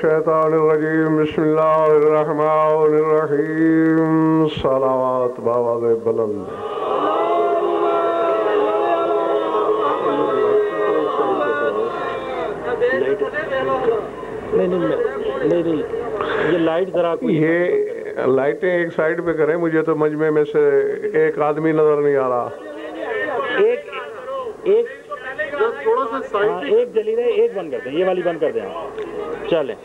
الشیطان الرجیم بسم اللہ الرحمن الرحیم صلوات بآواز بلند نہیں یہ لائٹ ذرا یہ لائٹیں ایک سائڈ پہ کریں مجھے تو مجمع میں سے ایک آدمی نظر نہیں آ رہا ایک جلی رہے ایک بند کر دیں یہ والی بند کر دیں چلیں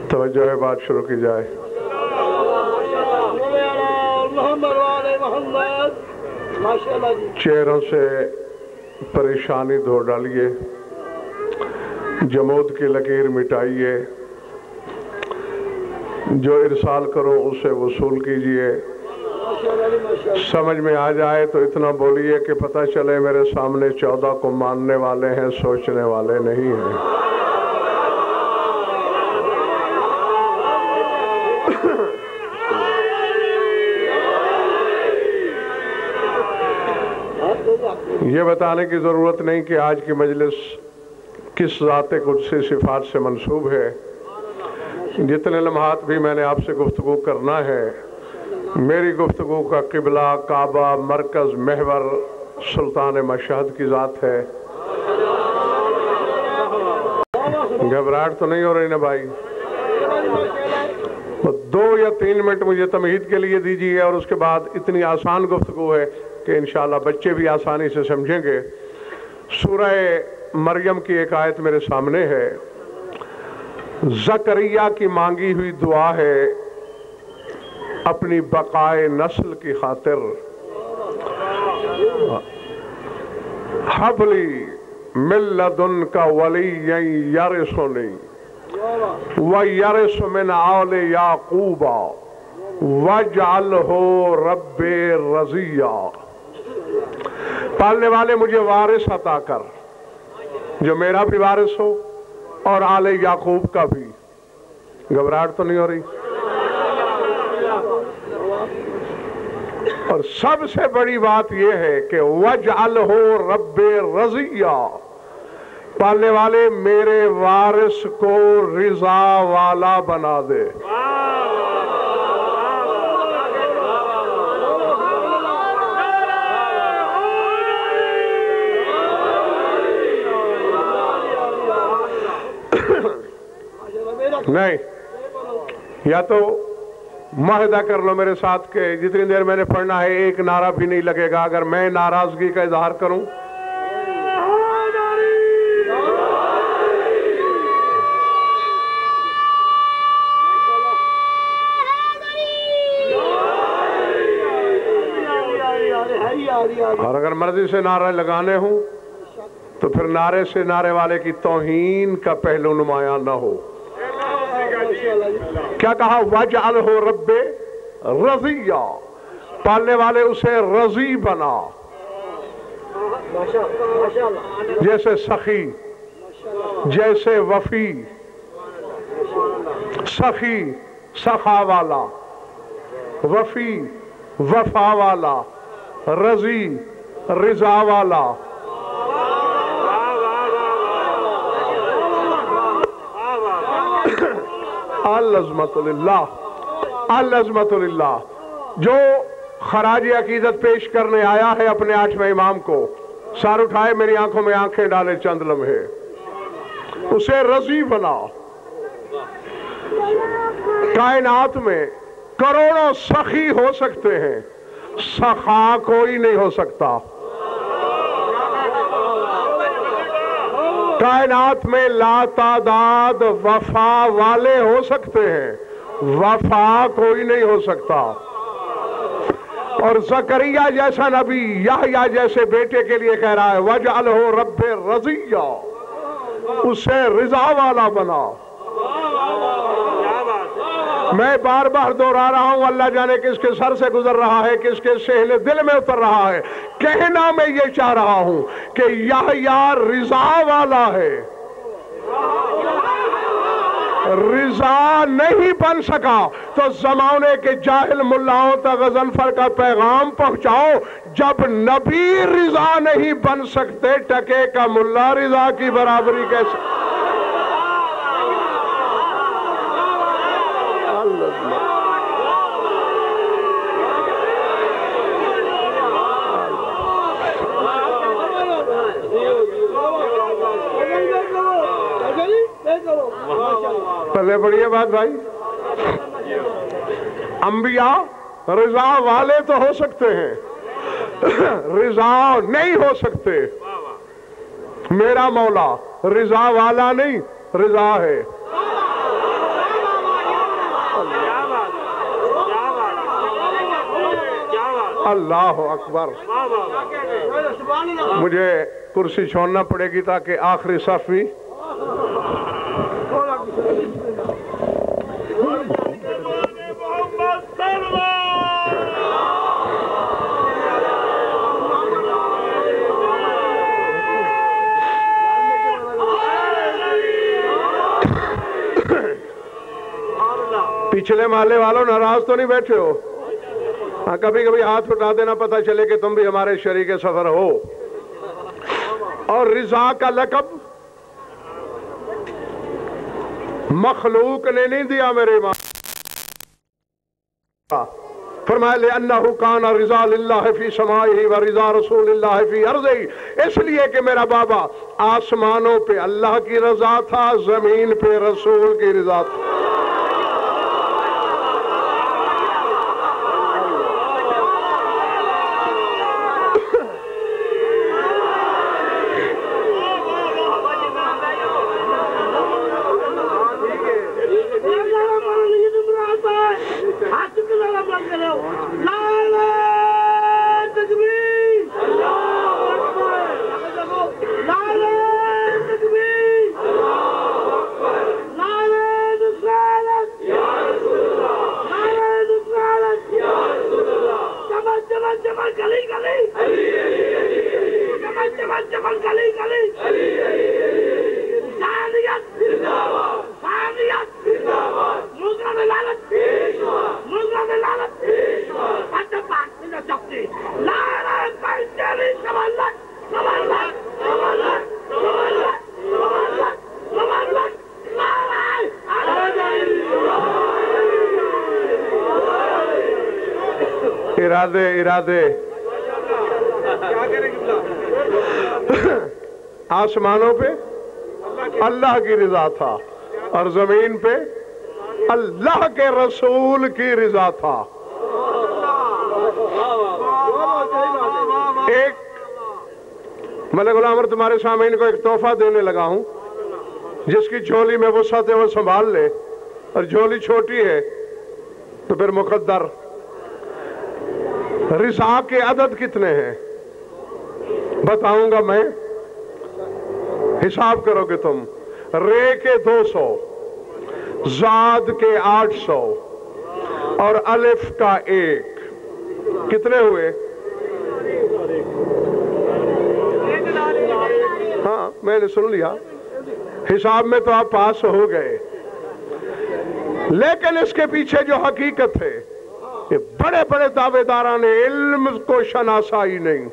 توجہ ہے بات شروع کی جائے چہروں سے پریشانی دھو ڈالیے جمود کی لکیر مٹائیے جو ارسال کرو اسے وصول کیجئے سمجھ میں آ جائے تو اتنا بولیے کہ پتہ چلے میرے سامنے 14 کو ماننے والے ہیں سوچنے والے نہیں ہیں یہ بتانے کی ضرورت نہیں کہ آج کی مجلس کس ذات قدسی صفات سے منسوب ہے جتنے لمحات بھی میں نے آپ سے گفتگو کرنا ہے میری گفتگو کا قبلہ کعبہ مرکز محور سلطان مشہد کی ذات ہے گھبراہٹ تو نہیں ہو رہی نا بھائی 2 یا 3 منٹ مجھے تمہید کے لیے دیجیے اور اس کے بعد اتنی آسان گفتگو ہے کہ انشاءاللہ بچے بھی آسانی سے سمجھیں گے سورہ مریم کی ایک آیت میرے سامنے ہے زکریا کی مانگی ہوئی دعا ہے اپنی بقائے نسل کی خاطر حبلی من لدنک ولیًا یرثنی ویرث من آل یعقوب واجعلہ رب رضیٰ پالنے والے مجھے وارث عطا کر جو میرا بھی وارث ہو اور آل یعقوب کا بھی گھبراہٹ تو نہیں ہو رہی اور سب سے بڑی بات یہ ہے کہ وَاجْعَلْهُ رَبِّ رَضِيًّا پالنے والے میرے وارث کو رضا والا بنا دے نہیں یا تو معاہدہ کر لو میرے ساتھ کہ جتنی دیر میں نے پڑھنا ہے ایک نعرہ بھی نہیں لگے گا اگر میں ناراضگی کا اظہار کروں اور اگر مرضی سے نعرہ لگانے ہوں تو پھر نعرے سے نعرے والے کی توہین کا پہلو نمایاں نہ ہو کیا کہا وَاجْعَلْهُ رَبِّ رَضِيًّا پالنے والے اسے رضی بنا جیسے سخی جیسے وفی سخی سخا والا وفی وفا والا رضی رضا والا العظمت للہ العظمت للہ جو خراج عقیدت پیش کرنے آیا ہے اپنے 8ویں امام کو سر اٹھائے میری آنکھوں میں آنکھیں ڈالے چند لمحے اسے رضی بنا کائنات میں کروڑوں سخی ہو سکتے ہیں سخا کوئی نہیں ہو سکتا کائنات میں لا تعداد وفا والے ہو سکتے ہیں وفا کوئی نہیں ہو سکتا اور زکریا جیسا نبی یحییٰ جیسے بیٹے کے لیے کہہ رہا ہے وَاجْعَلْهُ رَبِّ رَضِيًّا اسے رضا والا بنا میں بار بار دہرا رہا ہوں اللہ جانے کس کے سر سے گزر رہا ہے کس کے سہل دل میں اتر رہا ہے کہنا میں یہ چاہ رہا ہوں کہ یحییٰ رضا والا ہے رضا نہیں بن سکا تو زمانے کے جاہل ملاؤں تک غضنفر کا پیغام پہنچاؤ، جب نبی رضا نہیں بن سکتے ٹکے کا ملا رضا کی برابری کیسے؟ پہلے بڑھئے بات بھائی، انبیاء رضا والے تو ہو سکتے ہیں، رضا نہیں ہو سکتے۔ میرا مولا رضا والا نہیں، رضا ہے۔ اللہ اکبر۔ مجھے کرسی چھوڑنا پڑے گی تاکہ آخری صف بھی پچھلے محلے والوں ناراض تو نہیں بیٹھے ہو؟ ہاں، کبھی کبھی ہاتھ اٹھا دینا، پتہ چلے کہ تم بھی ہمارے شریک سفر ہو۔ اور رضا کا لقب مخلوق نے نہیں دیا میرے امام، فرمایا لِأَنَّهُ كَانَ رِضَا لِلَّهِ فِي سَمَائِهِ وَرِضَا رَسُولِ اللَّهِ فِي أَرْضِهِ، اس لیے کہ میرا بابا آسمانوں پہ اللہ کی رضا تھا، زمین پہ رسول کی رضا تھا۔ ارادے آسمانوں پہ اللہ کی رضا تھا اور زمین پہ اللہ کے رسول کی رضا تھا۔ ایک ملک غلام تمہارے سامعین کو ایک تحفہ دینے لگا ہوں، جس کی جھولی میں وسعت ہے وہ سنبھال لے، اور جھولی چھوٹی ہے تو پھر مقدر۔ رضا کے عدد کتنے ہیں بتاؤں گا میں، حساب کرو گے تم۔ رے کے 200، زاد کے 800 اور الف کا 1، کتنے ہوئے؟ ہاں میں نے سن لیا، حساب میں تو آپ پاس ہو گئے، لیکن اس کے پیچھے جو حقیقت ہے، یہ بڑے بڑے دعوے داران علم کو شناسائی نہیں۔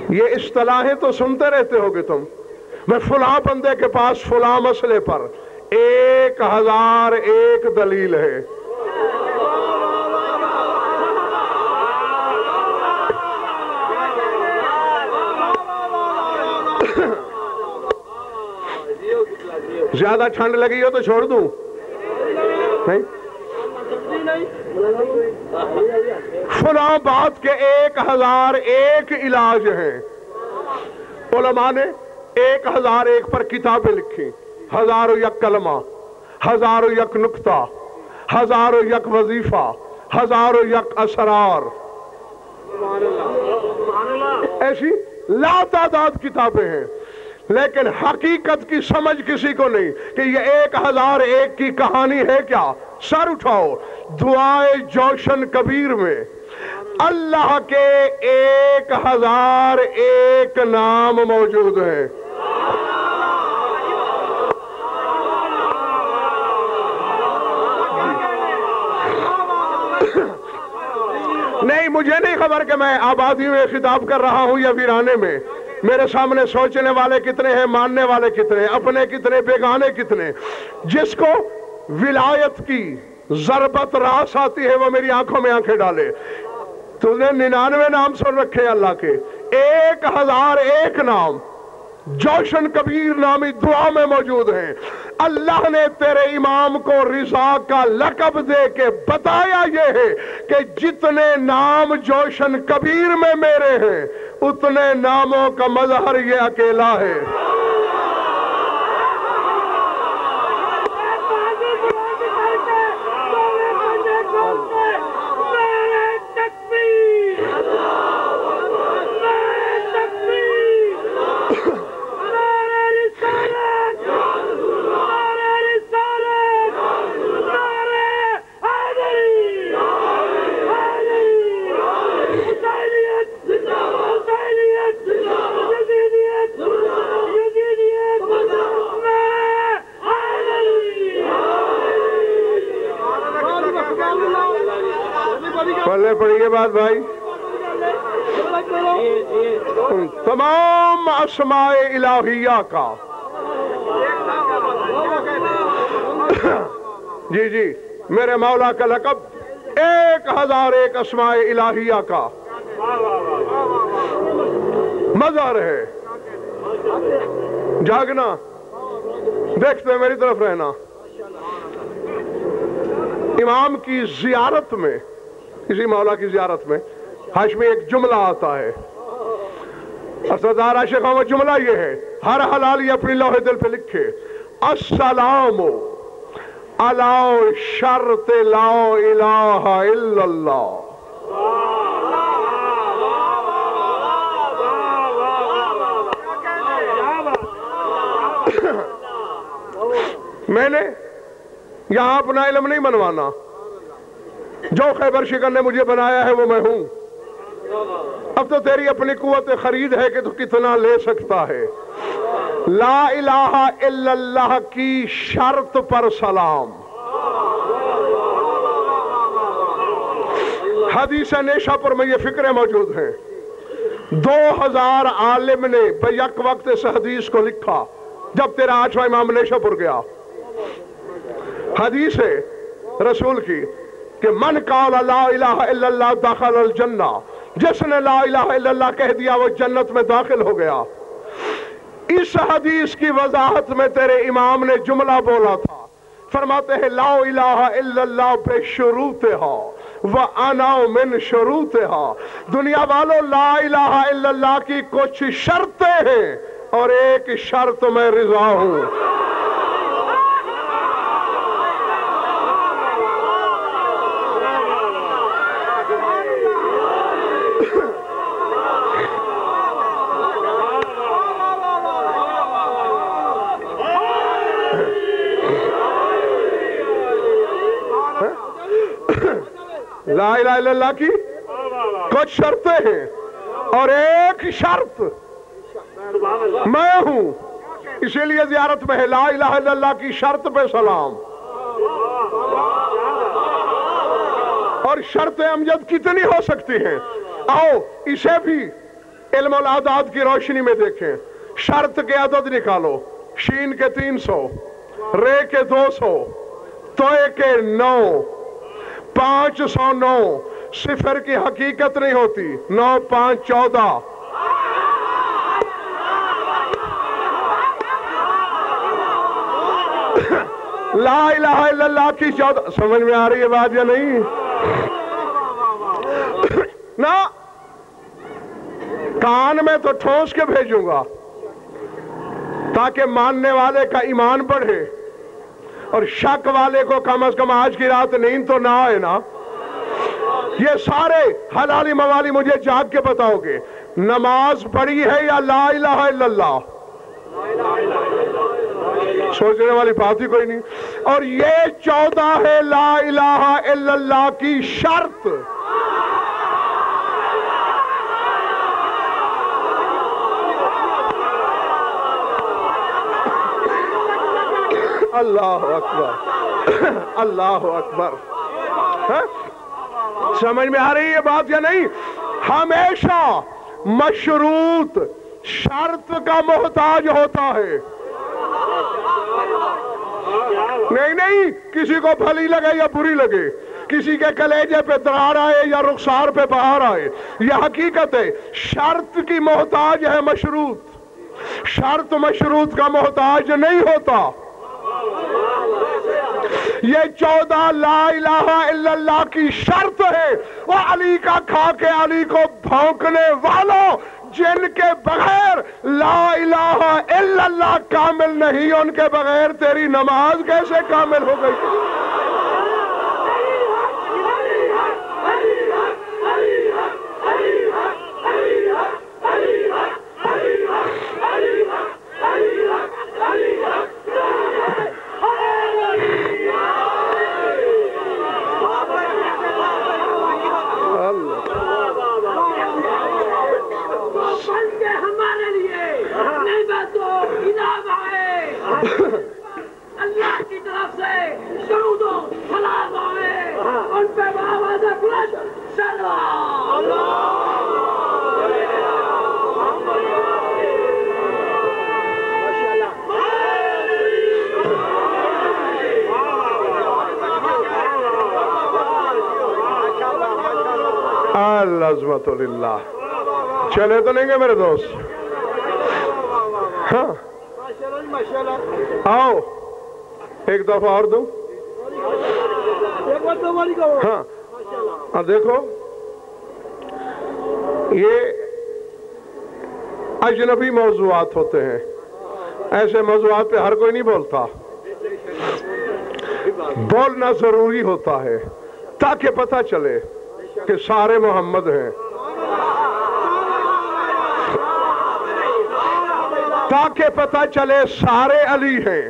یہ اصطلاحیں تو سنتے رہتے ہوگے تم، میں فلاں بندے کے پاس فلاں مسئلے پر 1001 دلیل ہے۔ زیادہ ٹھنڈ لگی ہو تو چھوڑ دوں؟ نہیں، فلاں بات کے 1001 علاج ہیں۔ علماء نے 1001 پر کتابیں لکھی، 1001 کلمہ، 1001 نکتہ، 1001 وظیفہ، 1001 اسرار، ایسی لا تعداد کتابیں ہیں، لیکن حقیقت کی سمجھ کسی کو نہیں کہ یہ 1001 کی کہانی ہے کیا۔ سر اٹھاؤ، دعائے جوشن کبیر میں اللہ کے 1001 نام موجود ہیں۔ مجھے نہیں خبر کہ میں آبادی میں خطاب کر رہا ہوں یا ویرانے میں. میرے سامنے سوچنے والے کتنے ہیں, ماننے والے کتنے ہیں, اپنے کتنے, بیگانے کتنے. جس کو ولایت کی ضربت راس آتی ہے وہ میری آنکھوں میں آنکھیں ڈالے. تو نے 99 نام سن رکھے اللہ کے, 1001 نام جوشن کبیر نامی دعا میں موجود ہیں. اللہ نے تیرے امام کو رضا کا لقب دے کے بتایا یہ ہے کہ جتنے نام جوشن کبیر میں میرے ہیں اتنے ناموں کا مظہر یہ اکیلا ہے. پلے پڑھیے بات بھائی. تمام اسماء الہیہ کا جی میرے مولا کا لقب 1001 اسماء الہیہ کا مظہر ہے. جاگنا, دیکھتے میری طرف رہنا. امام کی زیارت میں, کسی مولا کی زیارت میں ہاشمی ایک جملہ آتا ہے. اسدار عاشقوں وہ جملہ یہ ہے, ہر حلالی اپنی لوح دل پہ لکھے, السلام علی شرط لا الہ الا اللہ. میں نے یہاں اپنا علم نہیں منوانا, جو خیبر شکن نے مجھے بنایا ہے وہ میں ہوں. اب تو تیری اپنی قوت خرید ہے کہ تو کتنا لے سکتا ہے. لا الہ الا اللہ کی شرط پر سلام. حدیث نیشہ پر میں یہ فکریں موجود ہیں. 2000 عالم نے بیک وقت اس حدیث کو لکھا جب تیرا 8واں امام نیشہ پر گیا. حدیث ہے رسول کی کہ من قال لا الہ الا اللہ داخل الجنہ, جس نے لا الہ الا اللہ کہہ دیا وہ جنت میں داخل ہو گیا. اس حدیث کی وضاحت میں تیرے امام نے جملہ بولا تھا, فرماتے ہیں لا الہ الا اللہ بے شروطہا وَأَنَا مِن شُرُوطِهَا. دنیا والوں, لا الہ الا اللہ کی کچھ شرطیں ہیں اور ایک شرط میں رضا ہوں. لا الہ الا اللہ کی کچھ شرطیں ہیں اور ایک شرط میں ہوں. اسی لیے زیارت میں ہے لا الہ الا اللہ کی شرط پہ سلام. اور شرط امجد کتنی ہو سکتی ہیں؟ آؤ اسے بھی علم الاعداد کی روشنی میں دیکھیں. شرط کے عدد نکالو, شین کے 300, رے کے 200, توئے کے 9, 509. صفر کی حقیقت نہیں ہوتی, 9 5 14. لا الہ الا اللہ کی 14. سمجھ میں آ رہی ہے بات یا نہیں؟ نا کان میں تو ٹھونس کے بھیجوں گا تاکہ ماننے والے کا ایمان بڑھے اور شک والے کو کم از کم آج کی رات نیند تو نہ آئے نا. یہ سارے حلالی موالی مجھے جاگ کے بتاؤ گے, نماز پڑھی ہے یا لا الہ الا اللہ؟ سوچنے والی بات ہی کوئی نہیں. اور یہ 14 ہے لا الہ الا اللہ کی شرط. اللہ اکبر, اللہ اکبر. سمجھ میں آ رہی ہے بات یا نہیں؟ ہمیشہ مشروط شرط کا محتاج ہوتا ہے. نہیں کسی کو بھلی لگے یا بری لگے، کسی کے کلیجے پہ دراڑ آئے یا رخسار پہ بہار آئے، یہ حقیقت ہے. شرط کی محتاج ہے مشروط، شرط مشروط کا محتاج نہیں ہوتا. یہ 14 لا الہ الا اللہ کی شرط ہے. وہ علی کا کھا کے علی کو بھونکنے والوں جن کے بغیر لا الہ الا اللہ کامل نہیں، ان کے بغیر تیری نماز کیسے کامل ہو گئی؟ اللہ کی طرف سے درود و سلام آئے ان پہ آواز بلند سلام. العظمت للہ. چلے تو نہیں گے میرے دوست؟ ہاں آؤ ایک دفعہ اور دوں. ہاں دیکھو یہ اجنبی موضوعات ہوتے ہیں، ایسے موضوعات پہ ہر کوئی نہیں بولتا. بولنا ضروری ہوتا ہے تاکہ پتہ چلے کہ سارے محمد ہیں، تاکہ پتہ چلے سارے علی ہیں،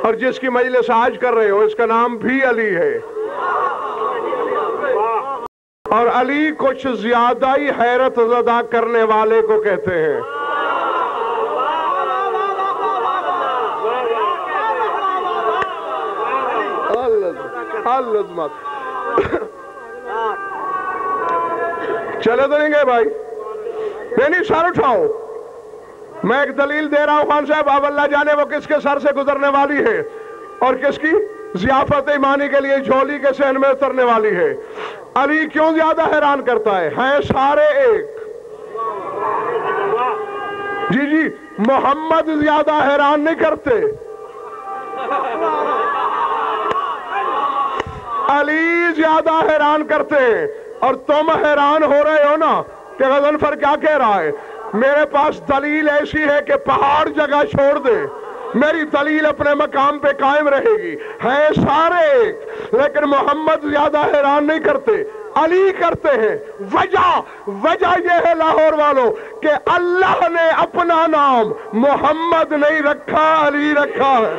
اور جس کی مجلس آج کر رہے ہو اس کا نام بھی علی ہے. اور علی کچھ زیادہ ہی حیرت زدہ کرنے والے کو کہتے ہیں. چلے تو نہیں گئے بھائی؟ نہیں سر اٹھاؤ. میں ایک دلیل دے رہا ہوں خان صاحب، اب اللہ جانے وہ کس کے سر سے گزرنے والی ہے اور کس کی ضیافت ایمانی کے لیے جھولی کے صحن میں اترنے والی ہے. علی کیوں زیادہ حیران کرتا ہے؟ ہیں سارے ایک. جی محمد زیادہ حیران نہیں کرتے، علی زیادہ حیران کرتے ہیں. اور تم حیران ہو رہے ہو نا کہ غضنفر کیا کہہ رہا ہے. میرے پاس دلیل ایسی ہے کہ پہاڑ جگہ چھوڑ دے، میری دلیل اپنے مقام پہ قائم رہے گی. ہیں سارے ایک، لیکن محمد زیادہ حیران نہیں کرتے، علی کرتے ہیں. وجہ یہ ہے لاہور والوں کہ اللہ نے اپنا نام محمد نہیں رکھا، علی رکھا ہے.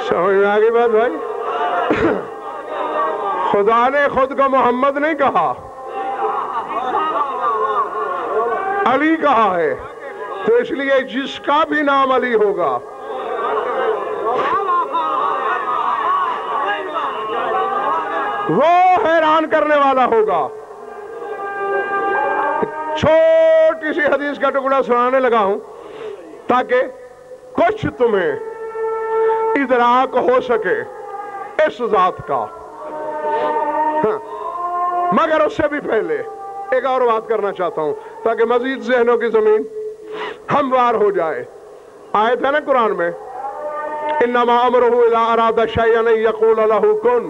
سمجھ میں آگئی بات بھائی؟ خدا نے خود کو محمد نہیں کہا، علی کہا ہے. تو اس لیے جس کا بھی نام علی ہوگا وہ حیران کرنے والا ہوگا. چھوٹی سی حدیث کا ٹکڑا سنانے لگا ہوں تاکہ کچھ تمہیں ادراک ہو سکے اس ذات کا. مگر اس سے بھی پہلے ایک اور بات کرنا چاہتا ہوں تاکہ مزید ذہنوں کی زمین ہموار ہو جائے آیت ہے نا قرآن میں، انما امرہ اذا اراد شیئا ان یقول لہ کن۔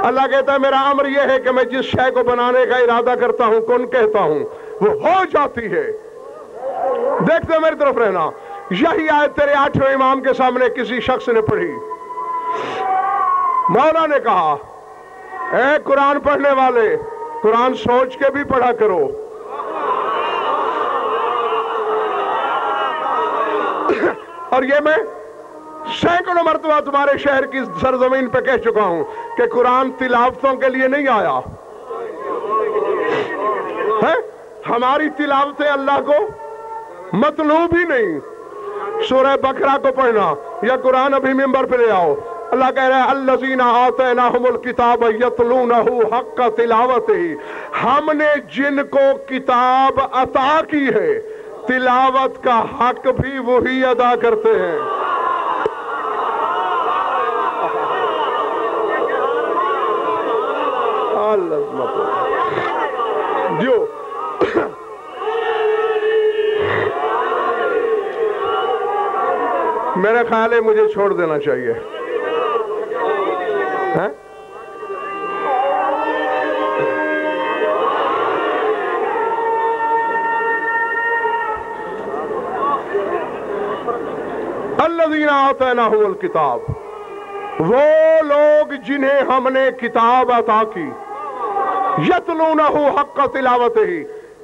اللہ کہتا ہے میرا امر یہ ہے کہ میں جس شے کو بنانے کا ارادہ کرتا ہوں، کن کہتا ہوں، وہ ہو جاتی ہے۔ دیکھتے میری طرف رہنا، یہی آیت تیرے 8ویں امام کے سامنے کسی شخص نے پڑھی۔ مولا نے کہا اے قرآن پڑھنے والے، قرآن سوچ کے بھی پڑھا کرو۔ اور یہ میں سینکڑوں مرتبہ تمہارے شہر کی سرزمین پہ کہہ چکا ہوں کہ قرآن تلاوتوں کے لیے نہیں آیا ہے، ہماری تلاوتیں اللہ کو مطلوب ہی نہیں۔ سورہ بقرہ کو پڑھنا یا قرآن ابھی ممبر پہ لے آؤ، اللہ کہہ رہا ہے الذین آتیناہم الکتاب یتلونہ حق تلاوتہ، ہم نے جن کو کتاب عطا کی ہے تلاوت کا حق بھی وہی ادا کرتے ہیں۔ جو میرا خیال ہے مجھے چھوڑ دینا چاہیے، الذین آتیناہم الکتاب، وہ لوگ جنہیں ہم نے کتاب عطا کی، یتلونہ حق تلاوتہ،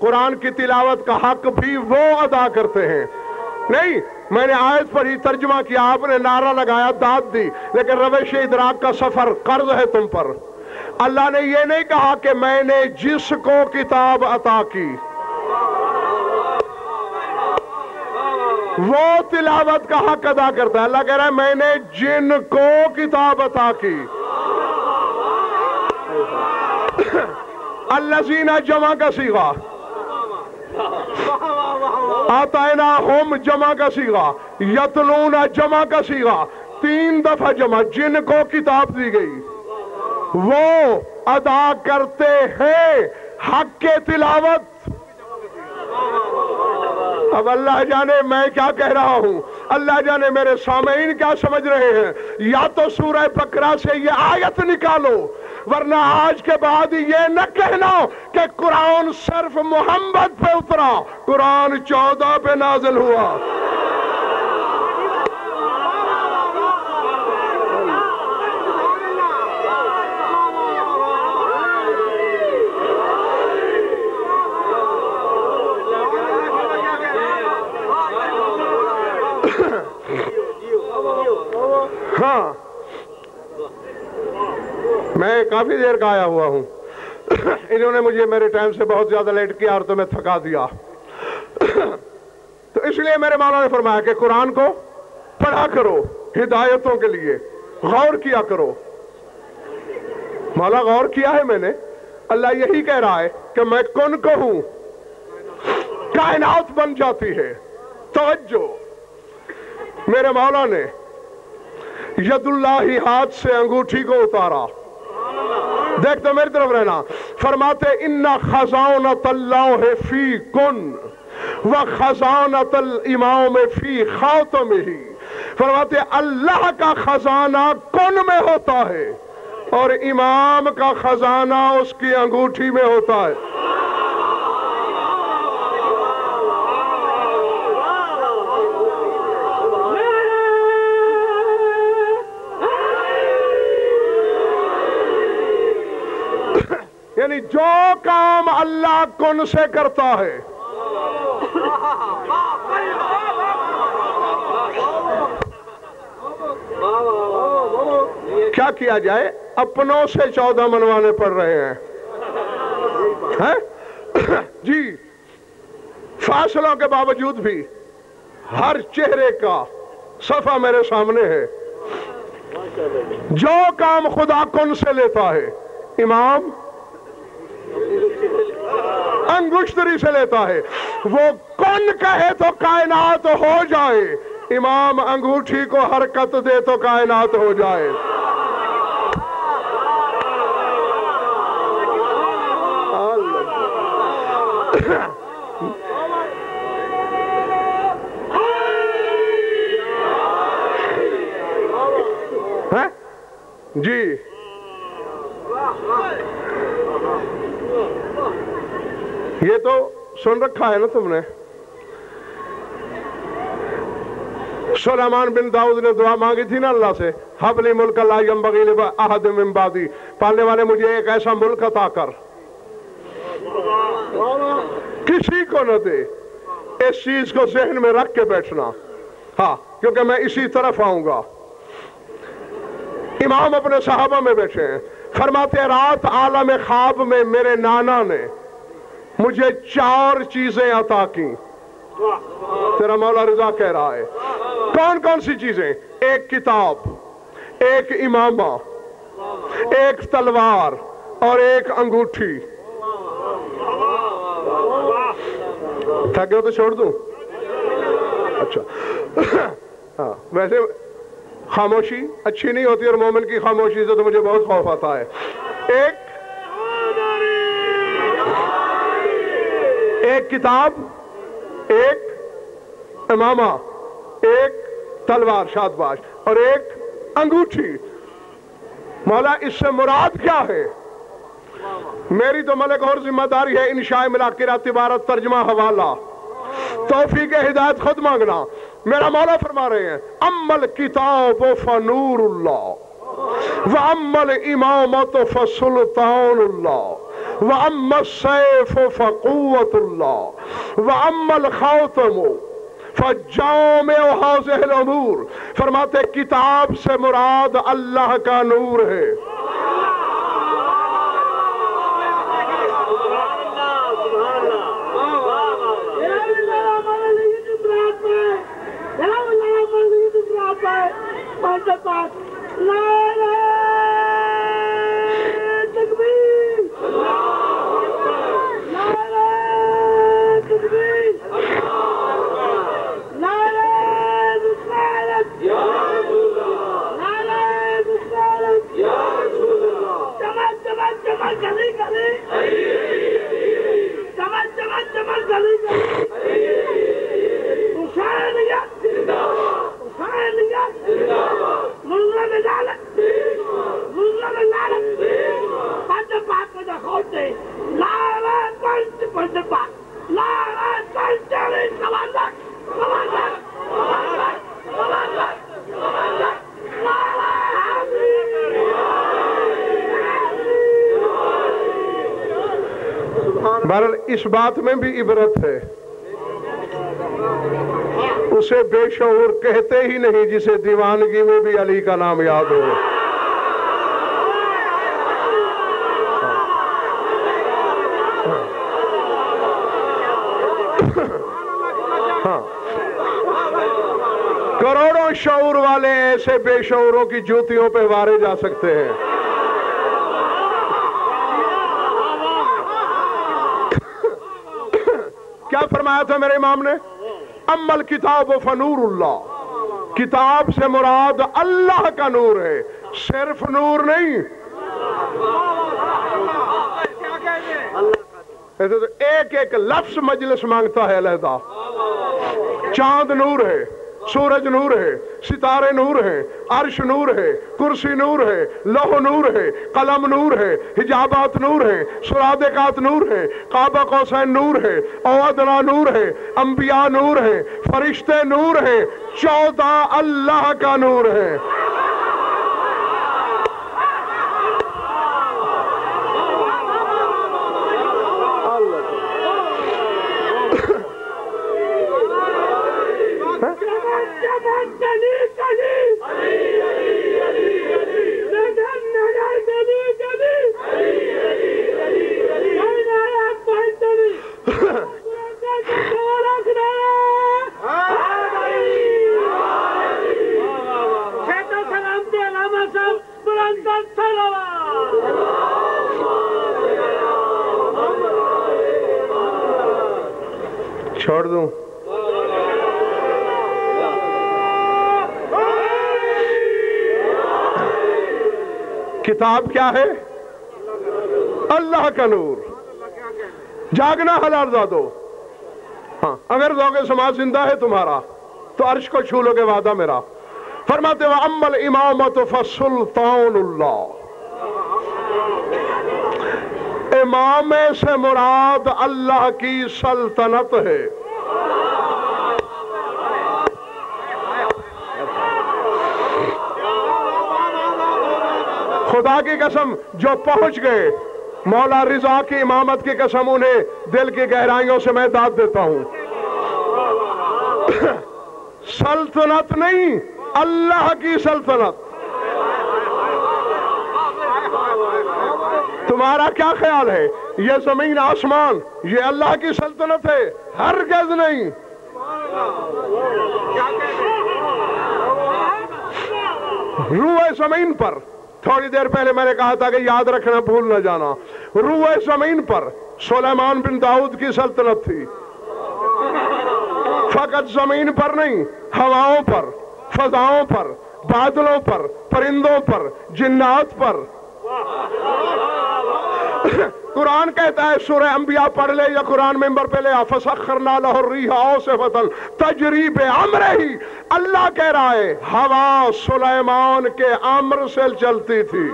قرآن کی تلاوت کا حق بھی وہ ادا کرتے ہیں۔ نہیں، میں نے آیت پڑھی، ترجمہ کیا، آپ نے نعرہ لگایا، داد دی، لیکن روش ادراک کا سفر قرض ہے تم پر۔ اللہ نے یہ نہیں کہا کہ میں نے جس کو کتاب عطا کی وہ تلاوت کا حق ادا کرتا ہے، اللہ کہہ رہا ہے میں نے جن کو کتاب عطا کی۔ الذین جمع کا صیغہ، آتیناہم جمع کا صیغہ، یتلون جمع کا صیغہ، 3 دفعہ جمع، جن کو کتاب دی گئی وہ ادا کرتے ہیں حق تلاوت۔ اب اللہ جانے میں کیا کہہ رہا ہوں، اللہ جانے میرے سامعین کیا سمجھ رہے ہیں۔ یا تو سورہ بقرہ سے یہ آیت نکالو، ورنہ آج کے بعد یہ نہ کہنا کہ قرآن صرف محمد پہ اترا، قرآن 14 پہ نازل ہوا۔ ہاں میں کافی دیر کا آیا ہوا ہوں، انہوں نے مجھے میرے ٹائم سے بہت زیادہ لیٹ کیا اور تمہیں تھکا دیا، تو اس لیے میرے مولا نے فرمایا کہ قرآن کو پڑھا کرو، ہدایتوں کے لیے غور کیا کرو۔ مولا غور کیا ہے میں نے، اللہ یہی کہہ رہا ہے کہ میں کن کہوں کائنات بن جاتی ہے۔ توجہ، میرے مولا نے ید اللہ ہاتھ سے انگوٹھی کو اتارا، دیکھتے میری طرف رہنا، فرماتے ان خزانۃ اللہ فی کن و خزانۃ الامام فی خاتمہ، فرماتے اللہ کا خزانہ کن میں ہوتا ہے اور امام کا خزانہ اس کی انگوٹھی میں ہوتا ہے۔ یعنی جو کام اللہ کن سے کرتا ہے، کیا کیا جائے، اپنوں سے 14 منوانے پڑ رہے ہیں جی، فاصلوں کے باوجود بھی ہر چہرے کا صفحہ میرے سامنے ہے۔ جو کام خدا کن سے لیتا ہے، امام انگشتری سے لیتا ہے، وہ کن کہے تو کائنات ہو جائے، امام انگوٹھی کو حرکت دے تو کائنات ہو جائے۔ جی یہ تو سن رکھا ہے نا تم نے. سلیمان بن داؤد نے دعا مانگی تھی نا اللہ سے, حب لی ملک لا ینبغی لأحد من بعدی, پالنے والے مجھے ایک ایسا ملک عطا کر کسی کو نہ دے. اس چیز کو ذہن میں رکھ کے بیٹھنا, ہاں, کیونکہ میں اسی طرف آؤں گا. امام اپنے صحابہ میں بیٹھے ہیں, فرماتے ہیں رات عالم خواب میں میرے نانا نے مجھے 4 چیزیں عطا کی. تیرا مولا رضا کہہ رہا ہے کون کون سی چیزیں؟ ایک کتاب, ایک امامہ, ایک تلوار اور ایک انگوٹھی. تھک گئے تو چھوڑ دوں؟ اچھا ہاں, ویسے خاموشی اچھی نہیں ہوتی, اور مومن کی خاموشی سے تو مجھے بہت خوف آتا ہے. ایک کتاب, ایک امامہ, ایک تلوار شادباش اور ایک انگوٹھی. مولا اس سے مراد کیا ہے؟ میری تو ملک اور ذمہ داری ہے انشاء ملاقرات عبارت ترجمہ حوالہ, توفیق ہدایت خود مانگنا. میرا مولا فرما رہے ہیں اما الکتاب فنور اللہ واما الامامۃ فسلطان اللہ واما السیف فقوت اللہ واما الخاتم فجامع هذه الامور. فرماتے کتاب سے مراد اللہ کا نور ہے. بہرحال اس بات میں بھی عبرت ہے, اسے بے شعور کہتے ہی نہیں جسے دیوانگی میں بھی علی کا نام یاد ہو. ہاں, کروڑوں شعور والے ایسے بے شعوروں کی جوتیوں پہ وارے جا سکتے ہیں. کیا فرمایا تھا میرے امام نے؟ اما الکتاب فنور اللہ, کتاب سے مراد اللہ کا نور ہے, صرف نور نہیں. ایک ایک لفظ مجلس مانگتا ہے علیحدہ. چاند نور ہے, سورج نور ہے, ستارے نور ہیں, عرش نور ہے, کرسی نور ہے, لوح نور ہے, قلم نور ہے, حجابات نور ہیں, سرادقات نور ہیں, قاب قوسین نور ہے, او ادنا نور ہے, انبیاء نور ہیں, فرشتے نور ہیں, 14 اللہ کا نور ہے. چھوڑ دوں؟ کتاب کیا ہے؟ اللہ کا نور. جاگنا حلال زادو. ہاں, اگر ذوق سماج زندہ ہے تمہارا تو عرش کو چھو لو گے وعدہ میرا. فرماتے ہیں وَأَمَّا الْإِمَامَةُ فَسُلْطَانُ اللَّهِ، امام سے مراد اللہ کی سلطنت ہے۔ خدا کی قسم جو پہنچ گئے مولا رضا کی امامت کی قسم انہیں دل کی گہرائیوں سے میں داد دیتا ہوں۔ سلطنت نہیں، اللہ کی سلطنت۔ تمہارا کیا خیال ہے یہ زمین آسمان یہ اللہ کی سلطنت ہے؟ ہرگز نہیں۔ روح زمین پر، تھوڑی دیر پہلے میں نے کہا تھا کہ یاد رکھنا بھول نہ جانا، روح زمین پر سلیمان بن داؤد کی سلطنت تھی۔ فقط زمین پر نہیں، ہواؤں پر، فضاؤں پر، بادلوں پر، پرندوں پر، جنات پر۔ قرآن کہتا ہے، سورہ انبیاء پڑھ لے یا قرآن ممبر پہ لے، فَسَخَّرْنَا لَهُ الرِّيحَ عَاصِفَةً تَجْرِي بِأَمْرِهِ، اللہ کہہ رہا ہے ہوا سلیمان کے امر سے چلتی تھی۔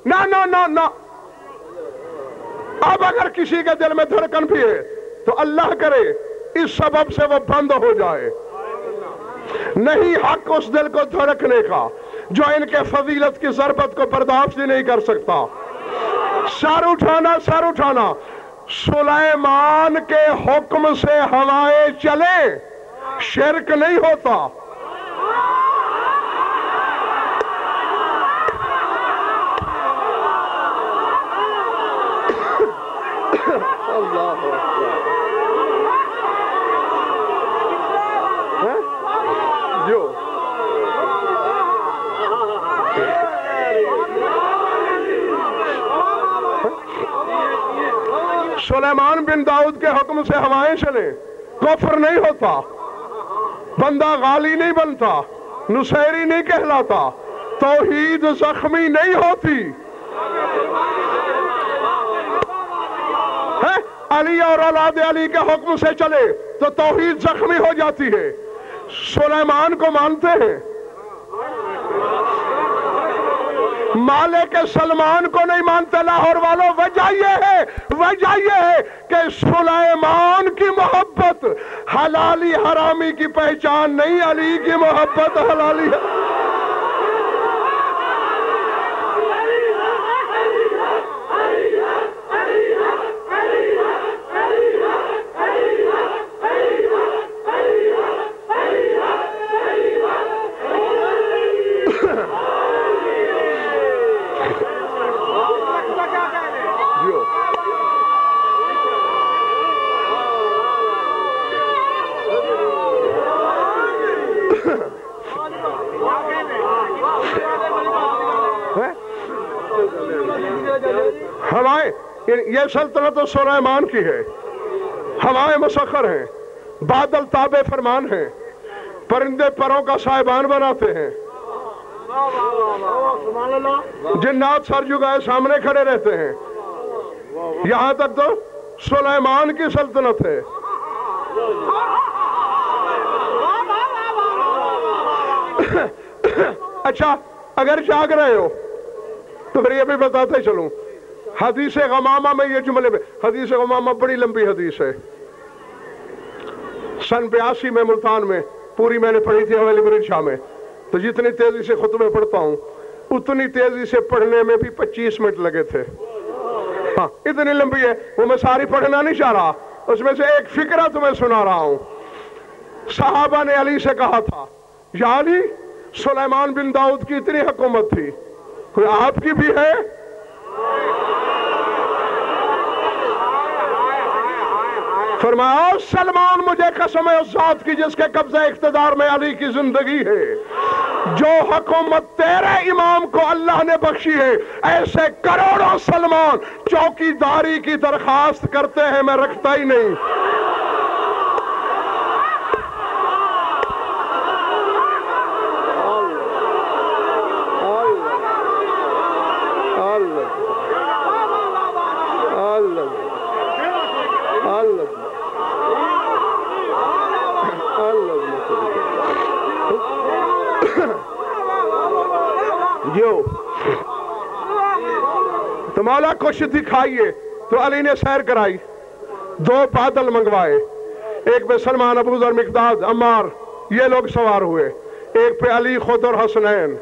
نہ اب اگر کسی کے دل میں دھڑکن بھی ہے تو اللہ کرے اس سبب سے وہ بند ہو جائے۔ نہیں حق اس دل کو دھڑکنے کا جو ان کے فضیلت کی ضربت کو برداشت ہی نہیں کر سکتا۔ سر اٹھانا، سر اٹھانا۔ سلیمان کے حکم سے ہوائیں چلیں، شرک نہیں ہوتا۔ سلیمان بن داؤد کے حکم سے ہوائیں چلیں، کفر نہیں ہوتا، بندہ غالی نہیں بنتا، نصیری نہیں کہلاتا، توحید زخمی نہیں ہوتی۔ علی اور اولاد علی کے حکم سے چلے تو توحید زخمی ہو جاتی ہے۔ سلیمان کو مانتے ہیں، مالک سلمان کو نہیں مانتے۔ لاہور والوں وجہ یہ ہے کہ سلیمان کی محبت حلالی حرامی کی پہچان نہیں، علی کی محبت حلالی ہے۔ یہ سلطنت سلیمان کی ہے، ہوائیں مسخر ہیں، بادل تابع فرمان ہیں، پرندے پروں کا صاحبان بناتے ہیں، جنات سر جھکائے سامنے کھڑے رہتے ہیں۔ یہاں تک تو سلیمان کی سلطنت ہے۔ اچھا اگر جاگ رہے ہو تو پھر یہ بھی بتاتے چلوں، حدیث غمامہ میں یہ جملے میں، حدیث غمامہ بڑی لمبی حدیث ہے، سن 82 میں ملتان میں پوری میں نے پڑھی تھی حویلی مرید شاہ میں، تو جتنی تیزی سے خطبے پڑھتا ہوں اتنی تیزی سے پڑھنے میں بھی 25 منٹ لگے تھے۔ ہاں اتنی لمبی ہے، وہ میں ساری پڑھنا نہیں چاہ رہا، اس میں سے ایک فکرہ تمہیں سنا رہا ہوں۔ صحابہ نے علی سے کہا تھا، یا علی سلیمان بن داؤد کی اتنی حکومت تھی، کوئی آپ کی بھی ہے؟ فرمایا سلمان مجھے قسم ہے اس ذات کی جس کے قبضہ اقتدار میں علی کی زندگی ہے، جو حکومت تیرے امام کو اللہ نے بخشی ہے ایسے کروڑوں سلمان چوکی داری کی درخواست کرتے ہیں، میں رکھتا ہی نہیں۔ اللہ جو تو مولا کچھ دکھائیے. تو علی نے سیر کرائی, 2 بادل منگوائے, ایک پہ سلمان, ابو ذر, مقداد, عمار, یہ لوگ سوار ہوئے, ایک پہ علی خود اور حسنین.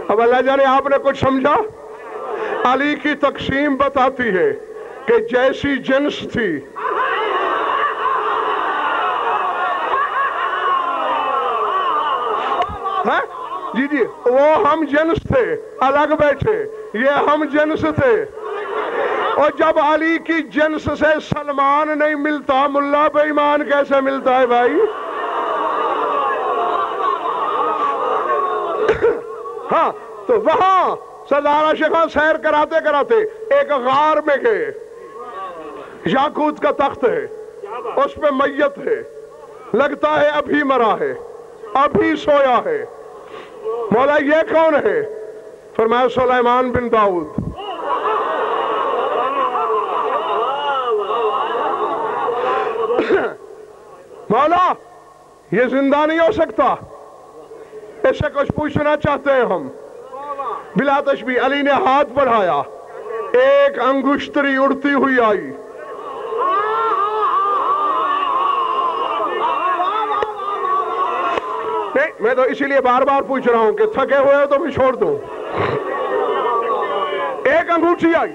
اب اللہ جانے آپ نے کچھ سمجھا؟ علی کی تقسیم بتاتی ہے کہ جیسی جنس تھی جی وہ ہم جنس تھے, الگ بیٹھے, یہ ہم جنس تھے. اور جب علی کی جنس سے سلمان نہیں ملتا, ملا بے ایمان کیسے ملتا ہے بھائی؟ ہاں تو وہاں سردار شیخان سیر کراتے کراتے ایک غار میں گئے, یاقوت کا تخت ہے, اس پہ میت ہے, لگتا ہے ابھی مرا ہے, ابھی سویا ہے. مولا یہ کون ہے؟ فرمایا سلیمان بن داؤد. مولا یہ زندہ نہیں ہو سکتا, اس سے کچھ پوچھنا چاہتے ہیں ہم. بلا تشبیہ علی نے ہاتھ بڑھایا, ایک انگشتری اڑتی ہوئی آئی. نہیں, میں تو اسی لیے بار بار پوچھ رہا ہوں کہ تھکے ہوئے ہو تو میں چھوڑ دوں. ایک انگوٹھی آئی,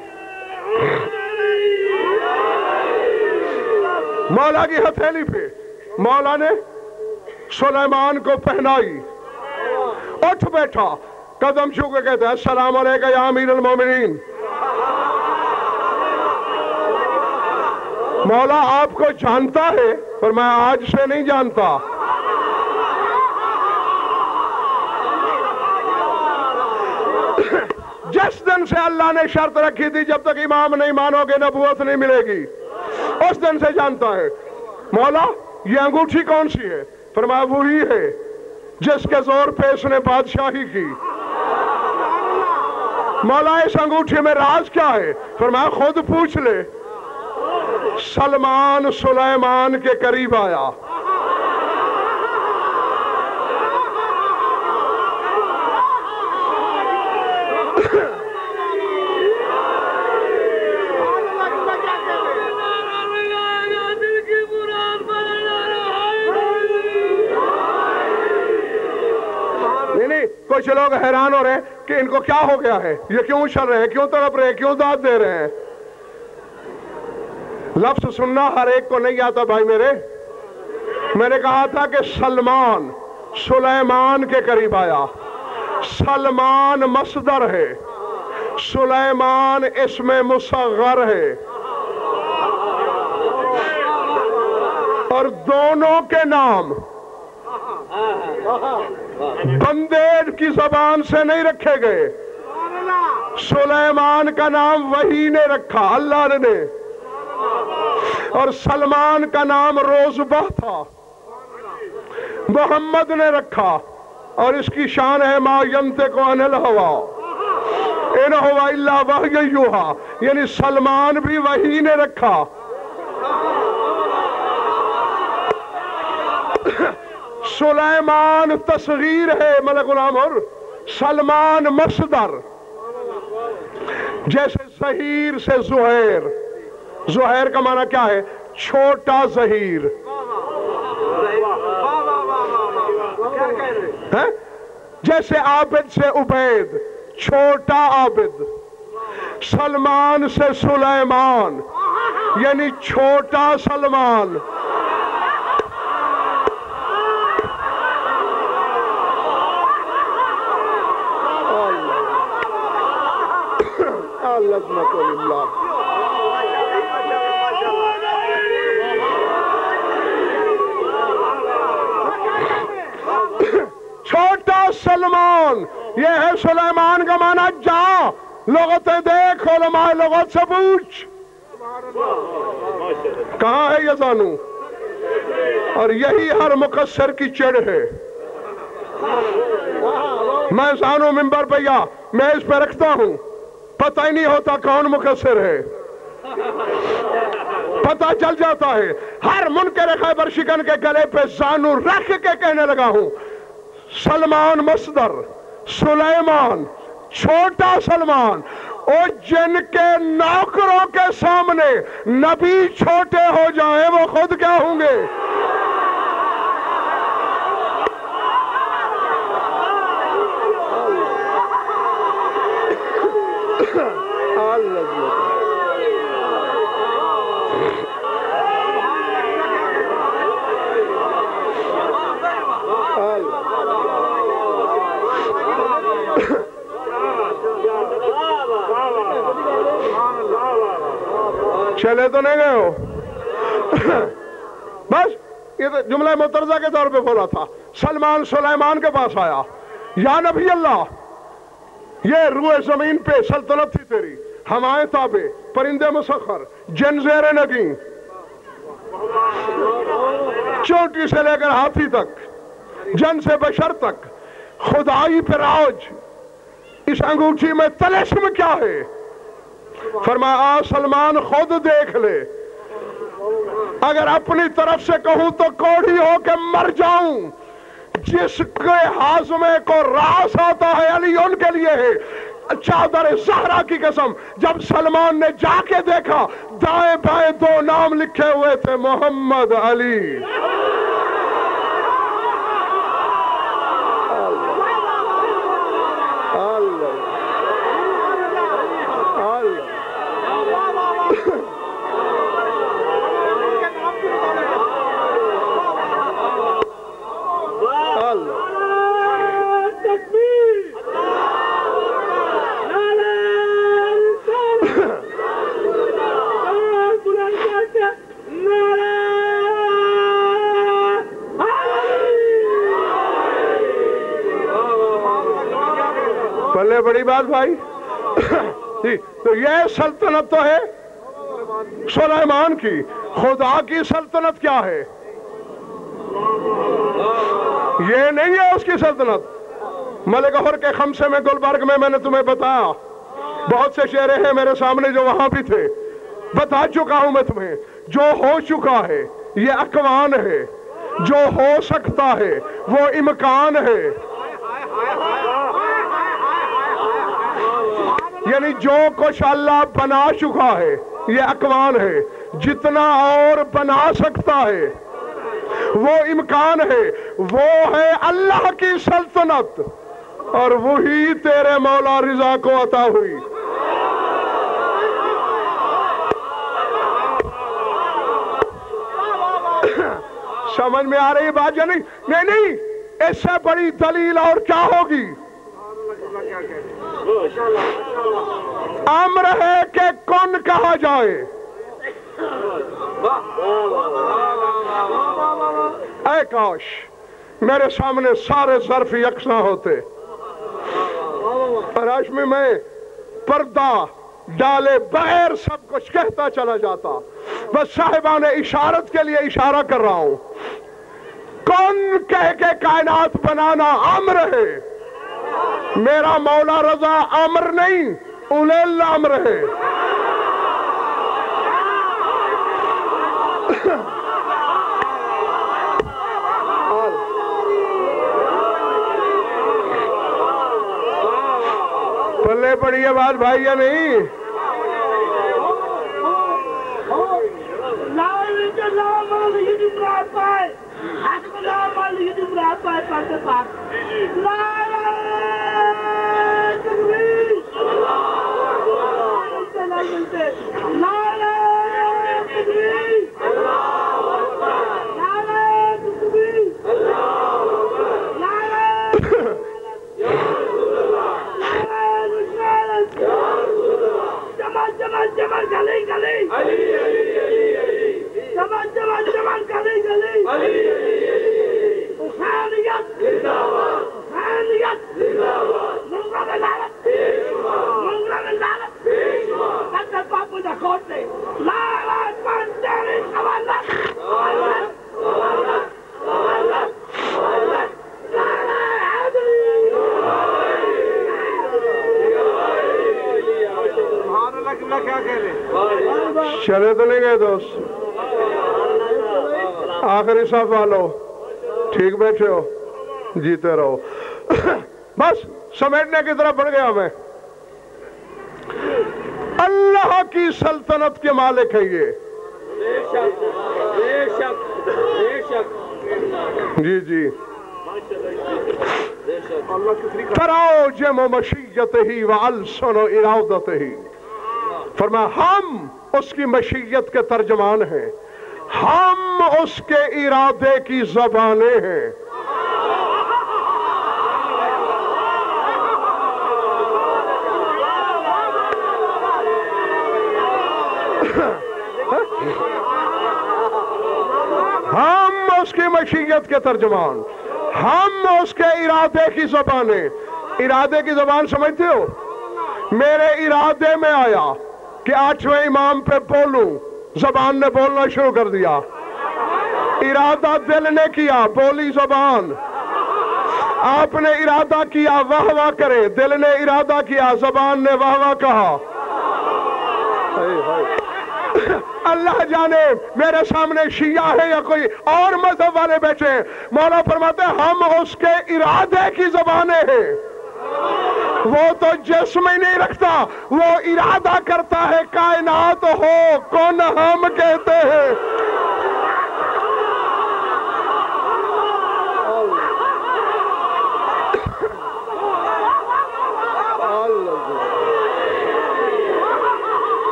مولا کی ہتھیلی پہ. مولا نے سلیمان کو پہنائی, اٹھ بیٹھا, قدم چھو کے کہتا ہے السلام علیکم یا امیر المومنین. مولا آپ کو جانتا ہے؟ پر میں آج سے نہیں جانتا. جس دن سے اللہ نے شرط رکھی تھی جب تک امام نہیں مانو گے نبوت نہیں ملے گی, اس دن سے جانتا ہے. مولا یہ انگوٹھی کون سی ہے؟ فرمایا وہی ہے جس کے زور پہ اس نے بادشاہی کی. مولا اس انگوٹھی میں راز کیا ہے؟ فرمایا خود پوچھ لے. سلمان سلیمان کے قریب آیا, کچھ لوگ حیران ہو رہے ہیں کہ ان کو کیا ہو گیا ہے, یہ کیوں چل رہے ہیں, کیوں تڑپ رہے ہیں, کیوں داد دے رہے ہیں. لفظ سننا ہر ایک کو نہیں آتا بھائی میرے. میں نے کہا تھا کہ سلمان سلیمان کے قریب آیا. سلمان مصدر ہے, سلیمان اسم مصغر ہے, اور دونوں کے نام بندے کی زبان سے نہیں رکھے گئے. سلیمان کا نام وحی نے رکھا, اللہ نے, اور سلمان کا نام روزبہ تھا, محمد نے رکھا. اور اس کی شان ہے ما ینطق عن الہوی ان ہوا الا وحی یوحی, یعنی سلمان بھی وحی نے رکھا. سلیمان تصغیر ہے ملک الامر, سلمان مصدر. جیسے ظہیر سے زہیر, زہیر کا معنی کیا ہے؟ چھوٹا ظہیر. جیسے عابد سے عبید, چھوٹا عابد. سلمان سے سلیمان یعنی چھوٹا سلمان. چھوٹا سلمان, یہ ہے سلیمان کا معنی. جا لغتیں دیکھ, علماء لغت سے پوچھ کہاں ہے یہ زانو. اور یہی ہر مقصر کی چڑھ ہے. میں زانو منبر پہ یا میز پہ رکھتا ہوں, پتہ ہی نہیں ہوتا کون مقصر ہے, پتہ چل جاتا ہے. ہر منکر خیبر شکن کے گلے پہ زانو رکھ کے کہنے لگا ہوں سلمان مصدر، سلیمان چھوٹا سلمان، اور جن کے نوکروں کے سامنے نبی چھوٹے ہو جائیں وہ خود کیا ہوں گے؟ چلے تو نہیں گئے ہو؟ بس یہ تو جملہ مترجہ کے طور پہ بولا تھا۔ سلمان سلیمان کے پاس آیا، یا نبی اللہ، یہ روئے زمین پہ سلطنت تھی تیری، ہوائیں تابع، پرندے مسخر، جن زیر نگیں، چونٹی سے لے کر ہاتھی تک، جن سے بشر تک، خدائی پر راج، اس انگوٹھی میں طلسم کیا ہے؟ فرمایا سلمان خود دیکھ لے، اگر اپنی طرف سے کہوں تو کوڑھی ہو کے مر جاؤں۔ جس کے ہاضمے کو راس آتا ہے علی ان کے لیے ہے۔ چادر زہرا کی قسم، جب سلمان نے جا کے دیکھا دائیں بائیں دو نام لکھے ہوئے تھے، محمد علی۔ بلے بڑی بات بھائی، تو یہ سلطنت تو ہے سلیمان کی، خدا کی سلطنت کیا ہے؟ یہ نہیں ہے اس کی سلطنت۔ ملک غفر کے خمسے میں گلبرگ میں نے تمہیں بتایا، بہت سے شعرے ہیں میرے سامنے جو وہاں بھی تھے، بتا چکا ہوں میں تمہیں۔ جو ہو چکا ہے یہ اکوان ہے، جو ہو سکتا ہے وہ امکان ہے، یعنی جو کچھ اللہ بنا چکا ہے یہ اکوان ہے، جتنا اور بنا سکتا ہے وہ امکان ہے، وہ ہے اللہ کی سلطنت، اور وہی تیرے مولا رضا کو عطا ہوئی۔ سمجھ میں آ رہی بات یا نہیں؟ نہیں، اس سے بڑی دلیل اور کیا ہوگی؟ امر ہے کہ کن کہا جائے۔ اے کاش میرے سامنے سارے ظرف یکساں ہوتے، اور میں پردہ ڈالے بغیر سب کچھ کہتا چلا جاتا۔ بس صاحبان اشارت کے لیے اشارہ کر رہا ہوں، کن کہہ کے کائنات بنانا امر ہے۔ میرا مولا رضا امر نہیں، اولی الامر ہے۔ پلے پڑی ہے بات بھائی یا نہیں؟ چلے تو نہیں گئے دوست؟ آخری صف والو ٹھیک بیٹھے ہو؟ جیتے رہو. بس سمیٹنے کی طرف بڑھ گیا میں. اللہ کی سلطنت کے مالک ہے یہ. جی جی. تراجم مشیت ہی والسن ارادت ہی. فرمایا ہم اس کی مشیت کے ترجمان ہیں، ہم اس کے ارادے کی زبانیں ہیں. ہم اس کی مشیت کے ترجمان، ہم اس کے ارادے کی زبانیں. ارادے کی زبان سمجھتے ہو؟ میرے ارادے میں آیا کہ 8ویں امام پہ بولوں، زبان نے بولنا شروع کر دیا. ارادہ دل نے کیا، بولی زبان. آپ نے ارادہ کیا واہ واہ کرے، دل نے ارادہ کیا، زبان نے واہ واہ کہا. اللہ جانے میرے سامنے شیعہ ہے یا کوئی اور مذہب والے بیٹھے ہیں. مولا فرماتے ہیں ہم اس کے ارادے کی زبانیں ہیں. وہ تو جسم ہی نہیں رکھتا، وہ ارادہ کرتا ہے کائنات ہو کون ہم کہتے ہیں.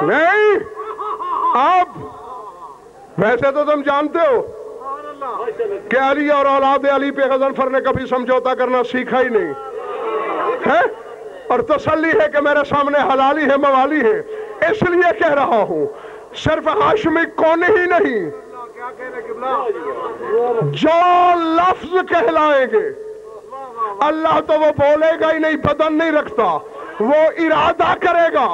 نہیں اب ویسے تو تم جانتے ہو کہ علی اور اولاد علی پہ غضنفر نے کبھی سمجھوتا کرنا سیکھا ہی نہیں ہے، اور تسلی ہے کہ میرے سامنے حلالی ہے موالی ہے. اس لیے کہہ رہا ہوں صرف ہاشمی کون ہی نہیں، جو لفظ کہلائیں گے اللہ تو وہ بولے گا ہی نہیں، بدن نہیں رکھتا، وہ ارادہ کرے گا.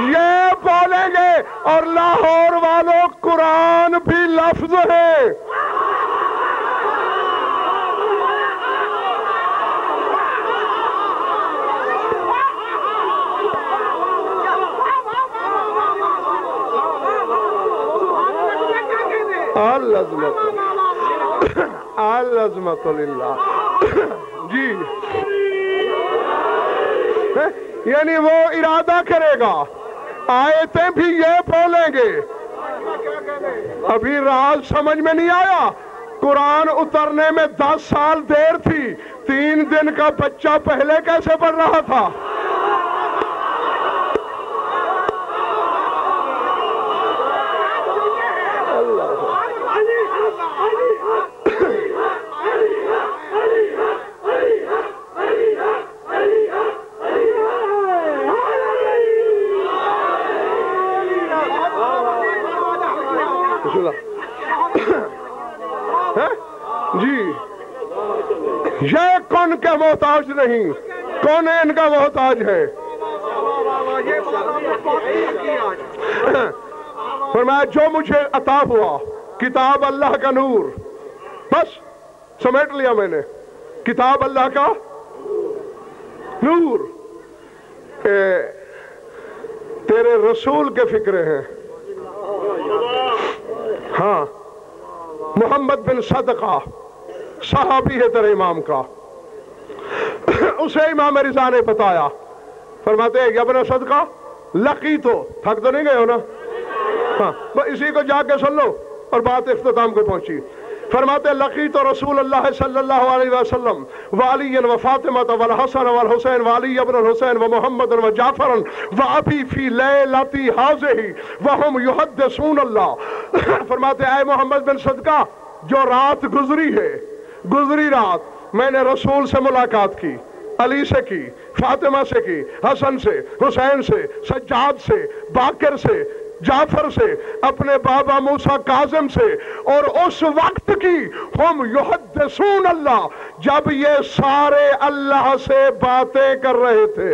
یہ بولیں گے اور لاہور والوں قرآن بھی لفظ ہے. العظمت للہ. جی یعنی وہ ارادہ کرے گا، آیتیں بھی یہ بولیں گے. ابھی راز سمجھ میں نہیں آیا؟ قرآن اترنے میں 10 سال دیر تھی، 3 دن کا بچہ پہلے کیسے پڑھ رہا تھا؟ جی یہ کون کا محتاج نہیں، کون ان کا محتاج ہے. فرمایا جو مجھے عطا ہوا کتاب اللہ کا نور، بس سمیٹ لیا میں نے، کتاب اللہ کا نور. تیرے رسول کے فکرے ہیں. ہاں محمد بن صدقہ صحابی ہے تیرے امام کا، اسے امام رضا نے بتایا. فرماتے ہیں ابن صدقہ لقی تو تھک تو نہیں گئے ہو نا؟ ہاں بس اسی کو جا کے سن لو اور بات اختتام کو پہنچی. فرماتے ہیں لقیت رسول اللہ صلی اللہ علیہ وسلم وعلی وفاطمہ والحسن والحسین وعلی ابن الحسین ومحمد وجعفر وابی فی لیلتی ہذہ وہم یحدثون اللہ. فرماتے ہیں اے محمد بن صدقہ جو رات گزری ہے، گزری رات میں نے رسول سے ملاقات کی، علی سے کی، فاطمہ سے کی، حسن سے، حسین سے، سجاد سے، باقر سے، جعفر سے، اپنے بابا موسیٰ کاظم سے، اور اس وقت کی ہم یحدثون اللہ، جب یہ سارے اللہ سے باتیں کر رہے تھے۔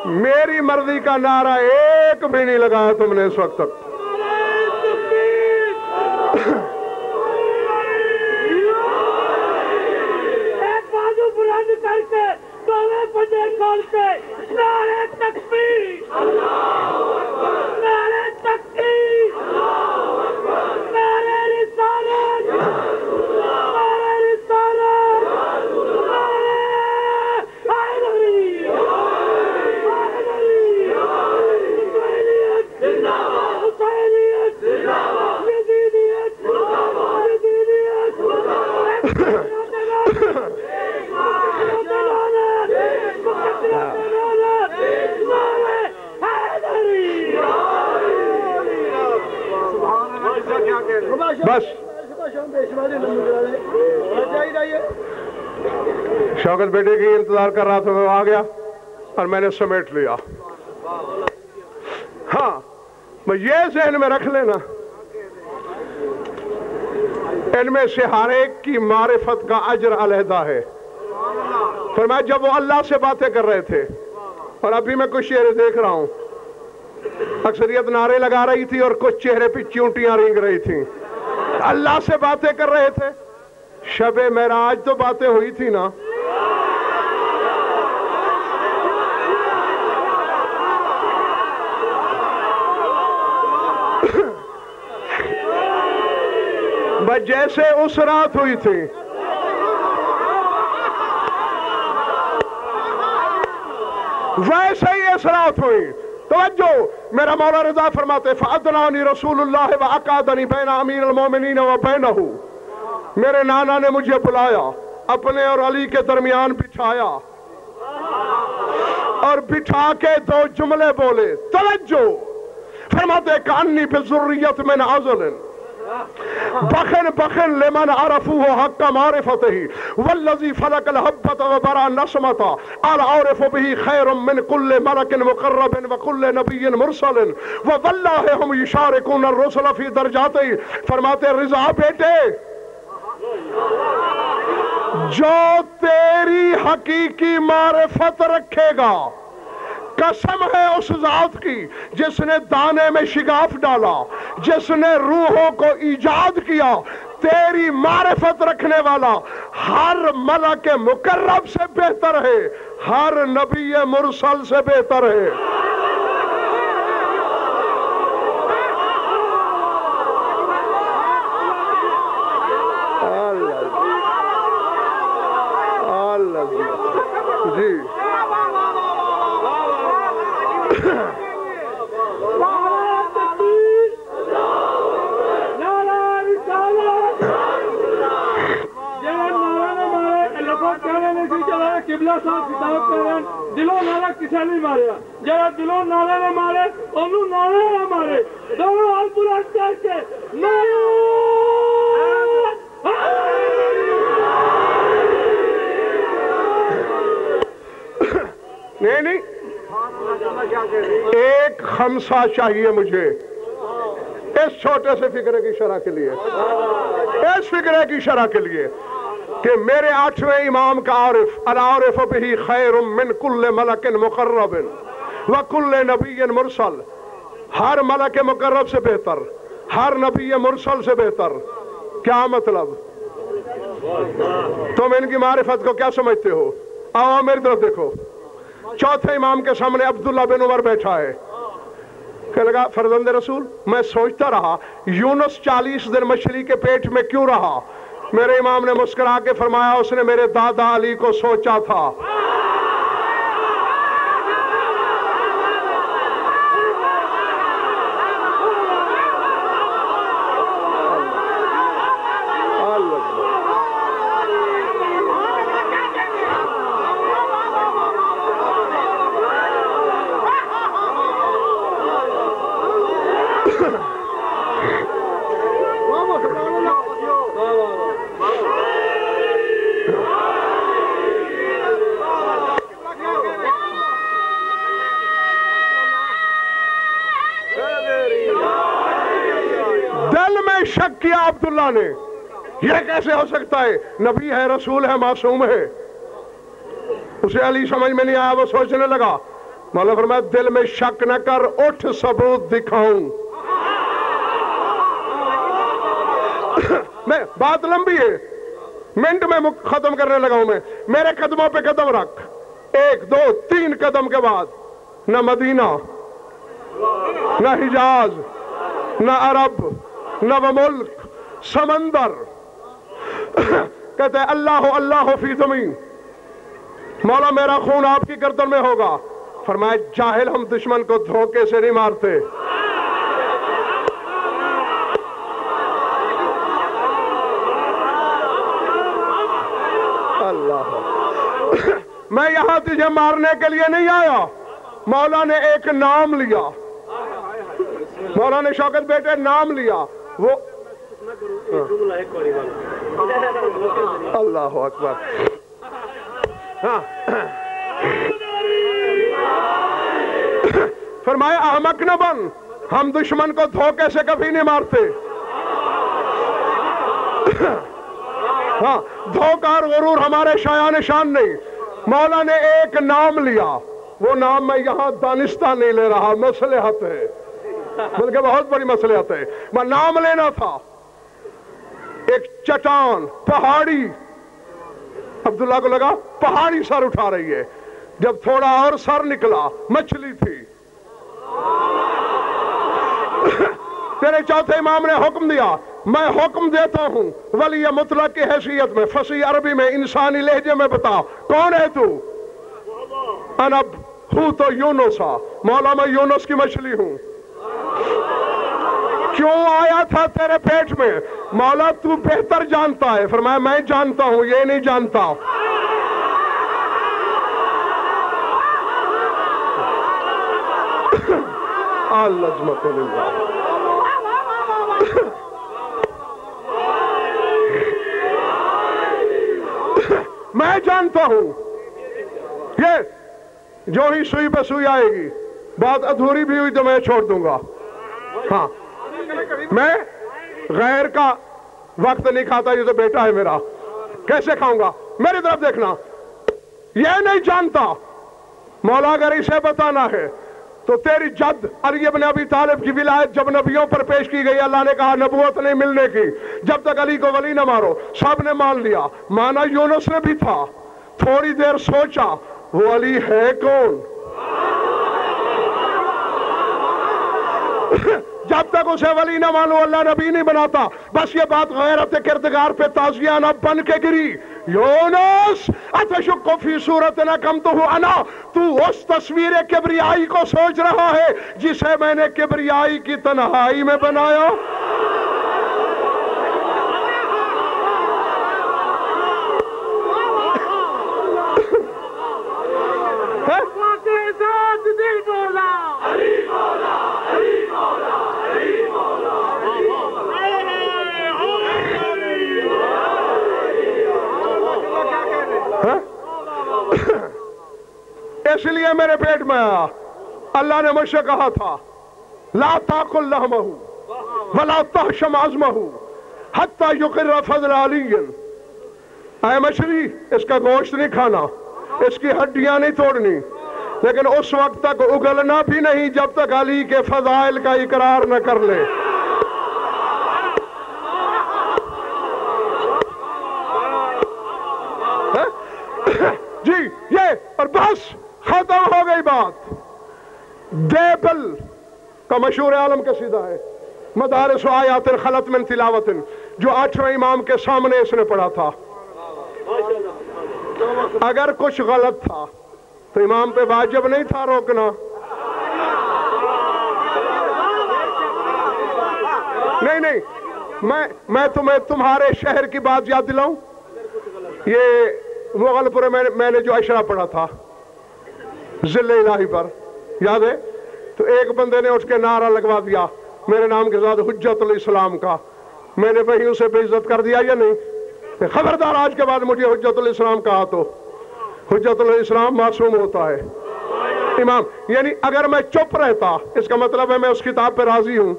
میری مرضی کا نعرہ ایک بھی نہیں لگایا تم نے اس وقت تک۔ ایک بازو بلند کر کے دونوں پنجے کھول کے نعرہ تکبیر، نعرہ تکبیر، نعرہ رسالت، نعرہ رسالت، نعرہ حیدری، بس شوکت بیٹے کی انتظار کر رہا تھا، وہ آ گیا اور میں نے سمیٹ لیا۔ ہاں یہ ذہن میں رکھ لینا، ان میں سے ہر ایک کی معرفت کا اجر علیحدہ ہے۔ فرمایا جب وہ اللہ سے باتیں کر رہے تھے، اور ابھی میں کچھ چہرے دیکھ رہا ہوں، اکثریت نعرے لگا رہی تھی اور کچھ چہرے پہ چونٹیاں رینگ رہی تھیں، اللہ سے باتیں کر رہے تھے۔ شب معراج تو باتیں ہوئی تھی نا، بس جیسے اس رات ہوئی تھی، ویسے ہی اس رات ہوئی۔ توجہ، میرا مولا رضا فرماتے فَأَدْنَانِ رسول اللہ وَأَقَادَنِ بَيْنَ امیر المومنین وَبَيْنَهُ، میرے نانا نے مجھے بلایا، اپنے اور علی کے درمیان بٹھایا، اور بٹھا کے دو جملے بولے۔ توجہ، فرماتے کَأَنِّي بِالذُّرِّيَّةِ مِنْ عَزْلٍ بخن بخن لمن عرفوه حق معرفته والذي فلق الحبة وبرأ النسمة العارف به خير من كل ملك مقرب وكل نبي مرسل والله هم يشاركون الرسل في درجاته۔ فرماتے رضا بیٹے، جو تیری حقیقی معرفت رکھے گا، قسم ہے اس ذات کی جس نے دانے میں شگاف ڈالا، جس نے روحوں کو ایجاد کیا، تیری معرفت رکھنے والا ہر ملک مقرب سے بہتر ہے، ہر نبی مرسل سے بہتر ہے۔ جی قبلہ صاحب خطاب کر رہے ہیں، دلوں نعرہ کسے نہیں ماریا، جہاں دلوں نعرہ نہ مارے انہوں نعرہ نہ مارے، دونوں ہاتھ بلند کر کے نعرہ نہیں، ایک خمسہ چاہیے مجھے اس چھوٹے سے فکرے کی شرح کے لیے، اس فکرے کی شرح کے لیے کہ میرے 8ویں امام کا عارف العارف بہ خیر من کل ملک مقرب وکل نبی مرسل، ہر ملک مقرب سے بہتر، ہر نبی مرسل سے بہتر۔ کیا مطلب؟ تم ان کی معرفت کو کیا سمجھتے ہو؟ آؤ میری طرف دیکھو، چوتھے امام کے سامنے عبداللہ بن عمر بیٹھا ہے، کہنے لگا فرزند رسول میں سوچتا رہا یونس 40 دن مچھلی کے پیٹ میں کیوں رہا؟ میرے امام نے مسکرا کے فرمایا اس نے میرے دادا علی کو سوچا تھا۔ عبداللہ نے، یہ کیسے ہو سکتا ہے؟ نبی ہے، رسول ہے، معصوم ہے۔ اسے علی سمجھ میں نہیں آیا، وہ سوچنے لگا۔ مولا فرمایا دل میں شک نہ کر، اٹھ ثبوت دکھاؤں۔ میں بات لمبی ہے، منٹ میں ختم کرنے لگا ہوں۔ میں میرے قدموں پہ قدم رکھ، 1 2 3 قدم کے بعد نہ مدینہ، نہ حجاز، نہ عرب، نہ وہ ملک، سمندر۔ کہتے ہیں اللہ اللہ فی دمی، مولا میرا خون آپ کی گردن میں ہوگا۔ فرمایا جاہل، ہم دشمن کو دھوکے سے نہیں مارتے۔ اللہ، میں یہاں تجھے مارنے کے لیے نہیں آیا، مولا نے ایک نام لیا، مولا نے شوکت بیٹے نام لیا، وہ اللہ اکبر۔ فرمایا احمق نہ بن، ہم دشمن کو دھوکے سے کبھی نہیں مارتے۔ ہاں، دھوکہ اور غرور ہمارے شایان شان نہیں۔ مولا نے ایک نام لیا، وہ نام میں یہاں دانستہ نہیں لے رہا، مصلحت ہے، بلکہ بہت بڑی مصلحت ہے۔ میں نام لینا تھا، ایک چٹان، پہاڑی، عبداللہ کو لگا پہاڑی سر اٹھا رہی ہے، جب تھوڑا اور سر نکلا مچھلی تھی۔ تیرے چوتھے امام نے حکم دیا، میں حکم دیتا ہوں ولی مطلق کی حیثیت میں، فصیح عربی میں، انسانی لہجے میں بتا کون ہے تو؟ انا ہوں تو یونسا، مولا میں یونس کی مچھلی ہوں۔ کیوں آیا تھا تیرے پیٹ میں؟ مولا تو بہتر جانتا ہے۔ فرمایا میں جانتا ہوں، یہ نہیں جانتا۔ العظمت للہ۔ میں جانتا ہوں، یہ جو ہی سوئی پہ سوئی آئے گی، بات ادھوری بھی ہوئی تو میں چھوڑ دوں گا۔ ہاں، میں غیر کا وقت نہیں کھاتا، یہ تو بیٹا ہے میرا، کیسے کھاؤں گا؟ میری طرف دیکھنا، یہ نہیں جانتا۔ مولا اگر اسے بتانا ہے تو تیری جد علی ابن ابی طالب کی ولایت جب نبیوں پر پیش کی گئی، اللہ نے کہا نبوت نہیں ملنے کی جب تک علی کو ولی نہ مارو۔ سب نے مان لیا، مانا یونس نے بھی تھا، تھوڑی دیر سوچا وہ علی ہے کون؟ جب تک اسے ولی نہ مانو اللہ نبی نہیں بناتا۔ بس یہ بات غیرت کردگار پہ تازیانہ بن کے گری۔ یونس اتشک فی صورتنا کم تو انا، تو اس تصویر کبریائی کو سوچ رہا ہے جسے میں نے کبریائی کی تنہائی میں بنایا۔ اس لیے میرے پیٹ میں آیا۔ اللہ نے مجھ سے کہا تھا لا تاکل لحمہ ولا تحشم عظمہ حتی یقر فضل علی۔ اے مچھلی، اس کا گوشت نہیں کھانا، اس کی ہڈیاں نہیں توڑنی، لیکن اس وقت تک اگلنا بھی نہیں جب تک علی کے فضائل کا اقرار نہ کر لے۔ جی یہ اور بس ختم ہو گئی بات۔ دیبل کا مشہور عالم قصیدہ ہے مدارس و آیات خلط من تلاوت، جو 8ویں امام کے سامنے اس نے پڑھا تھا۔ اگر کچھ غلط تھا تو امام پہ واجب نہیں تھا روکنا۔ نہیں، میں تمہیں تمہارے شہر کی بات یاد دلاؤں۔ یہ مغل پورے میں نے جو اشرا پڑھا تھا ذل الہی پر، یاد ہے؟ تو ایک بندے نے اس کے نعرہ لگوا دیا میرے نام کے ساتھ حجت الاسلام کا۔ میں نے وہیں اسے بے عزت کر دیا یا نہیں؟ خبردار، آج کے بعد مجھے حجت الاسلام کہا تو حجت الاسلام معصوم ہوتا ہے امام۔ یعنی اگر میں چپ رہتا اس کا مطلب ہے میں اس کتاب پہ راضی ہوں۔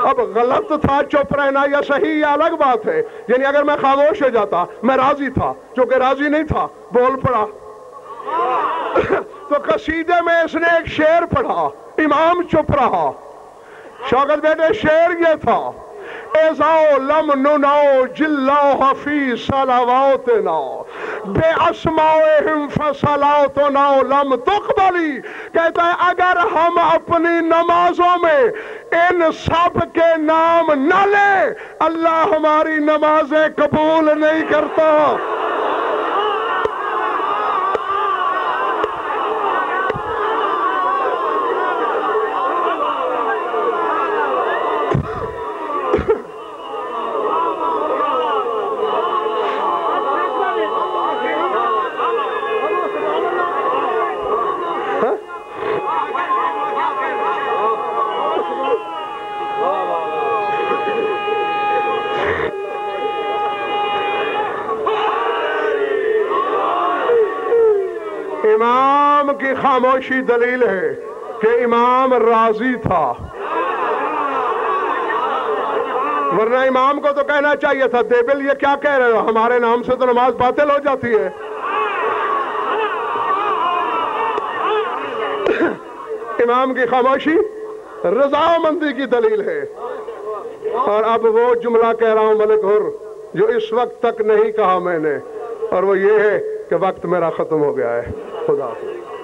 اب غلط تھا چپ رہنا یا صحیح یہ الگ بات ہے. یعنی اگر میں خاموش ہو جاتا, میں راضی تھا, چونکہ راضی نہیں تھا بول پڑا. تو قصیدے میں اس نے ایک شعر پڑھا, امام چپ رہا. شوکت بیٹے شعر یہ تھا, ایزاؤ لم نناؤ جلاؤ فی صلواتنا بے اسماؤہم فصلاتنا لم تقبلی. کہتا ہے اگر ہم اپنی نمازوں میں ان سب کے نام نہ لیں, اللہ ہماری نمازیں قبول نہیں کرتا. امام کی خاموشی دلیل ہے کہ امام راضی تھا, ورنہ امام کو تو کہنا چاہیے تھا دیبل یہ کیا کہہ رہے ہو, ہمارے نام سے تو نماز باطل ہو جاتی ہے. امام کی خاموشی رضامندی کی دلیل ہے. اور اب وہ جملہ کہہ رہا ہوں ملک حر جو اس وقت تک نہیں کہا میں نے, اور وہ یہ ہے کہ وقت میرا ختم ہو گیا ہے. خدا حافظ.